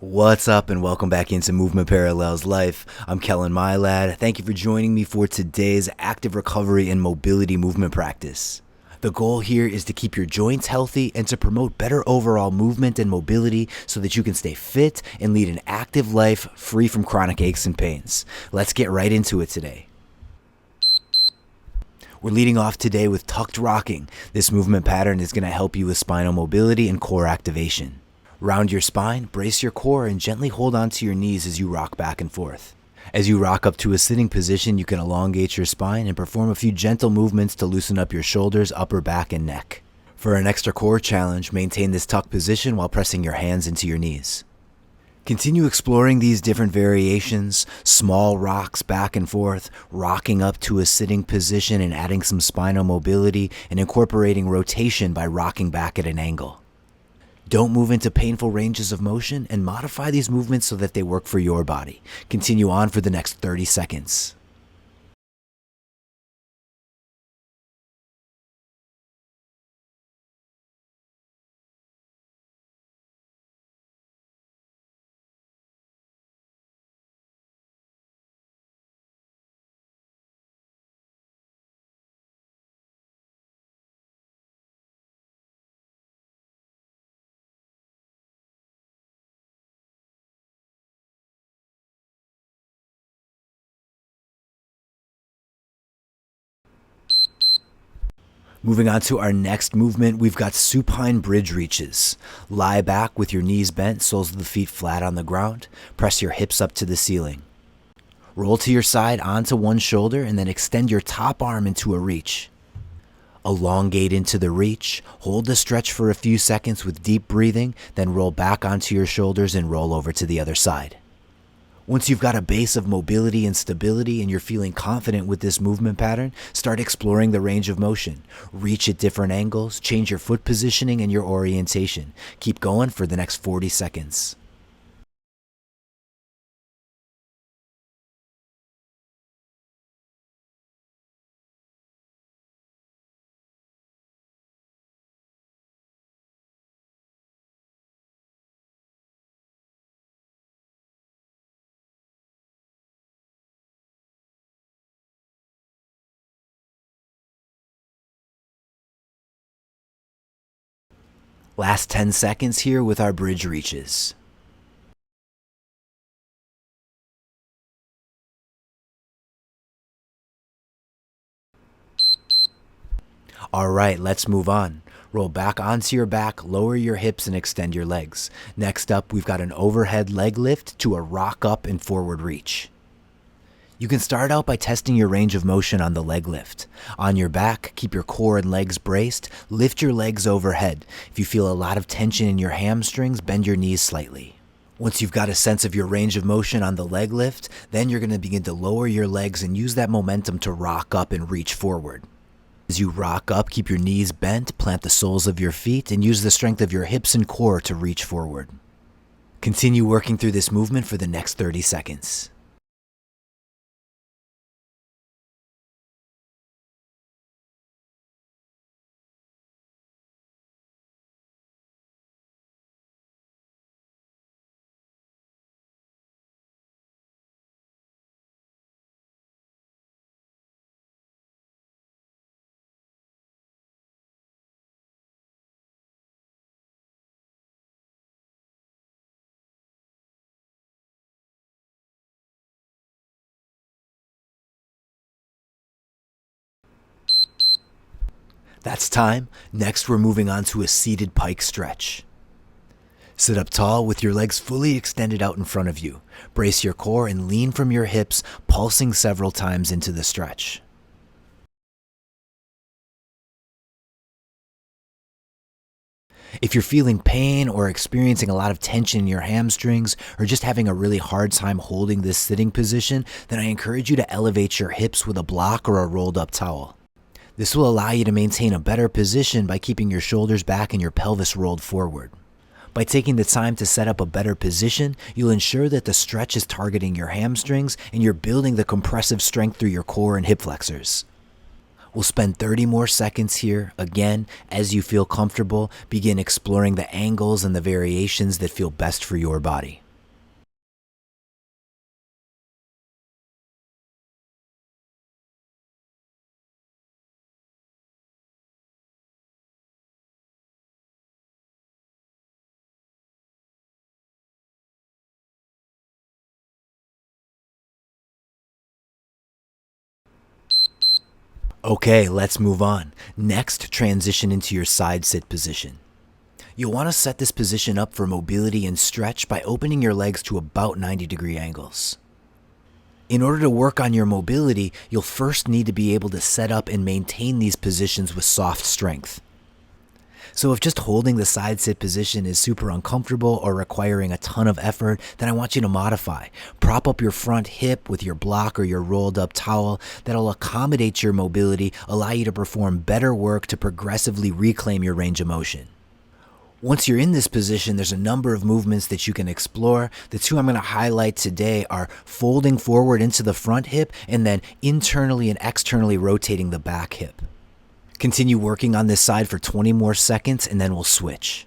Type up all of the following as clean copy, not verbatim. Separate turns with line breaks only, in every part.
What's up and welcome back into Movement Parallels Life. I'm Kellen Mylad. Thank you for joining me for today's active recovery and mobility movement practice. The goal here is to keep your joints healthy and to promote better overall movement and mobility so that you can stay fit and lead an active life free from chronic aches and pains. Let's get right into it today. We're leading off today with tucked rocking. This movement pattern is going to help you with spinal mobility and core activation. Round your spine, brace your core, and gently hold onto your knees as you rock back and forth. As you rock up to a sitting position, you can elongate your spine and perform a few gentle movements to loosen up your shoulders, upper back, and neck. For an extra core challenge, maintain this tucked position while pressing your hands into your knees. Continue exploring these different variations, small rocks back and forth, rocking up to a sitting position and adding some spinal mobility, and incorporating rotation by rocking back at an angle. Don't move into painful ranges of motion and modify these movements so that they work for your body. Continue on for the next 30 seconds. Moving on to our next movement, we've got supine bridge reaches. Lie back with your knees bent, soles of the feet flat on the ground. Press your hips up to the ceiling. Roll to your side onto one shoulder and then extend your top arm into a reach. Elongate into the reach, hold the stretch for a few seconds with deep breathing, then roll back onto your shoulders and roll over to the other side. Once you've got a base of mobility and stability and you're feeling confident with this movement pattern, start exploring the range of motion. Reach at different angles, change your foot positioning and your orientation. Keep going for the next 40 seconds. Last 10 seconds here with our bridge reaches. Alright, let's move on. Roll back onto your back, lower your hips, and extend your legs. Next up, we've got an overhead leg lift to a rock up and forward reach. You can start out by testing your range of motion on the leg lift. On your back, keep your core and legs braced, lift your legs overhead. If you feel a lot of tension in your hamstrings, bend your knees slightly. Once you've got a sense of your range of motion on the leg lift, then you're going to begin to lower your legs and use that momentum to rock up and reach forward. As you rock up, keep your knees bent, plant the soles of your feet, and use the strength of your hips and core to reach forward. Continue working through this movement for the next 30 seconds. That's time. Next, we're moving on to a seated pike stretch. Sit up tall with your legs fully extended out in front of you. Brace your core and lean from your hips, pulsing several times into the stretch. If you're feeling pain or experiencing a lot of tension in your hamstrings or just having a really hard time holding this sitting position, then I encourage you to elevate your hips with a block or a rolled up towel. This will allow you to maintain a better position by keeping your shoulders back and your pelvis rolled forward. By taking the time to set up a better position, you'll ensure that the stretch is targeting your hamstrings and you're building the compressive strength through your core and hip flexors. We'll spend 30 more seconds here. Again, as you feel comfortable, begin exploring the angles and the variations that feel best for your body. Okay, let's move on. Next, transition into your side sit position. You'll want to set this position up for mobility and stretch by opening your legs to about 90-degree angles. In order to work on your mobility, you'll first need to be able to set up and maintain these positions with soft strength. So if just holding the side sit position is super uncomfortable or requiring a ton of effort, then I want you to modify. Prop up your front hip with your block or your rolled up towel. That'll accommodate your mobility, allow you to perform better work to progressively reclaim your range of motion. Once you're in this position, there's a number of movements that you can explore. The two I'm going to highlight today are folding forward into the front hip and then internally and externally rotating the back hip. Continue working on this side for 20 more seconds and then we'll switch.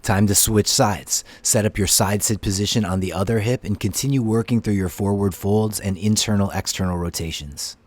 Time to switch sides. Set up your side sit position on the other hip and continue working through your forward folds and internal-external rotations.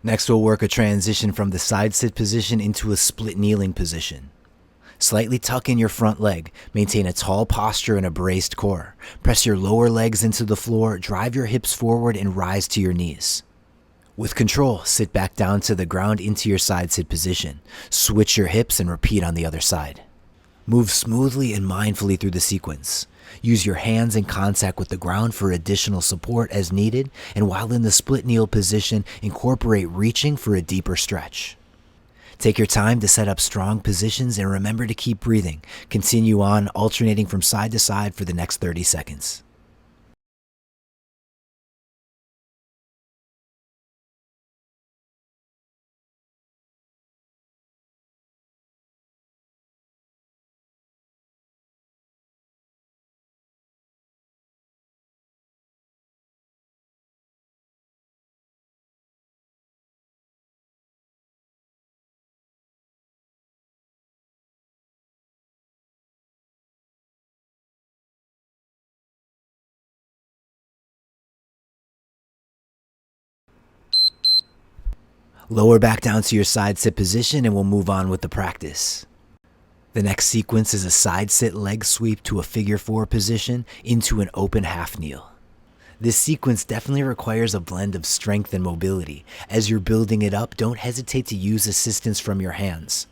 Next, we'll work a transition from the side sit position into a split kneeling position. Slightly tuck in your front leg, maintain a tall posture and a braced core. Press your lower legs into the floor, drive your hips forward and rise to your knees. With control, sit back down to the ground into your side sit position. Switch your hips and repeat on the other side. Move smoothly and mindfully through the sequence. Use your hands in contact with the ground for additional support as needed, and while in the split kneel position, incorporate reaching for a deeper stretch. Take your time to set up strong positions and remember to keep breathing. Continue on, alternating from side to side for the next 30 seconds. Lower back down to your side sit position and we'll move on with the practice. The next sequence is a side sit leg sweep to a figure four position into an open half kneel. This sequence definitely requires a blend of strength and mobility. As you're building it up, don't hesitate to use assistance from your hands.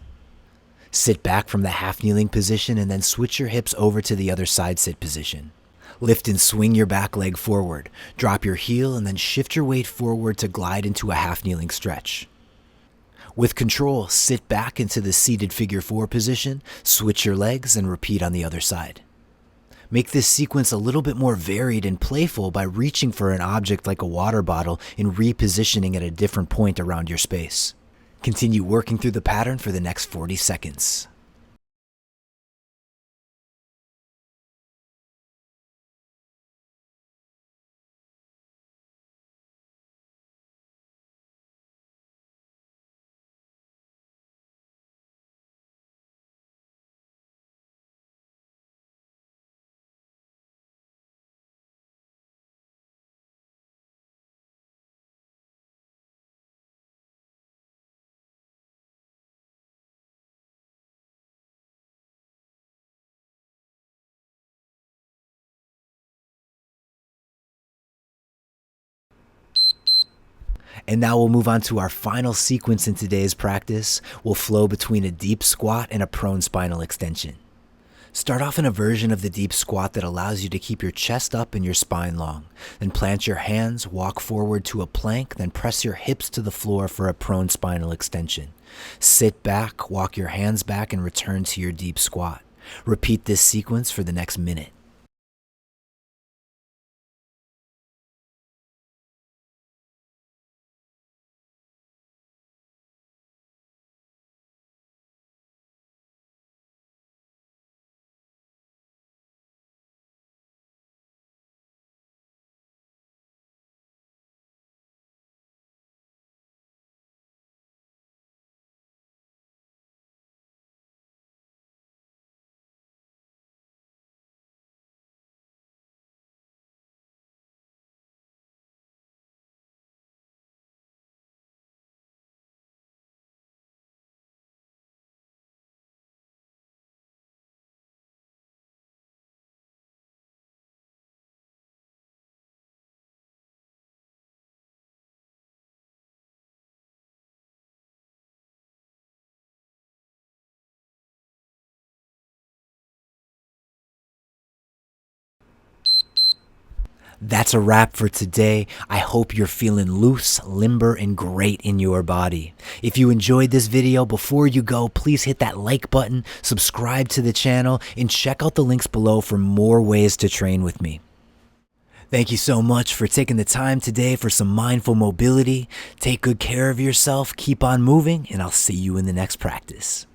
Sit back from the half kneeling position and then switch your hips over to the other side sit position. Lift and swing your back leg forward. Drop your heel and then shift your weight forward to glide into a half kneeling stretch. With control, sit back into the seated figure four position, switch your legs and repeat on the other side. Make this sequence a little bit more varied and playful by reaching for an object like a water bottle and repositioning at a different point around your space. Continue working through the pattern for the next 40 seconds. And now we'll move on to our final sequence in today's practice. We'll flow between a deep squat and a prone spinal extension. Start off in a version of the deep squat that allows you to keep your chest up and your spine long. Then plant your hands, walk forward to a plank, then press your hips to the floor for a prone spinal extension. Sit back, walk your hands back, and return to your deep squat. Repeat this sequence for the next minute. That's a wrap for today. I hope you're feeling loose, limber, and great in your body. If you enjoyed this video, before you go, please hit that like button, subscribe to the channel, and check out the links below for more ways to train with me. Thank you so much for taking the time today for some mindful mobility. Take good care of yourself, keep on moving, and I'll see you in the next practice.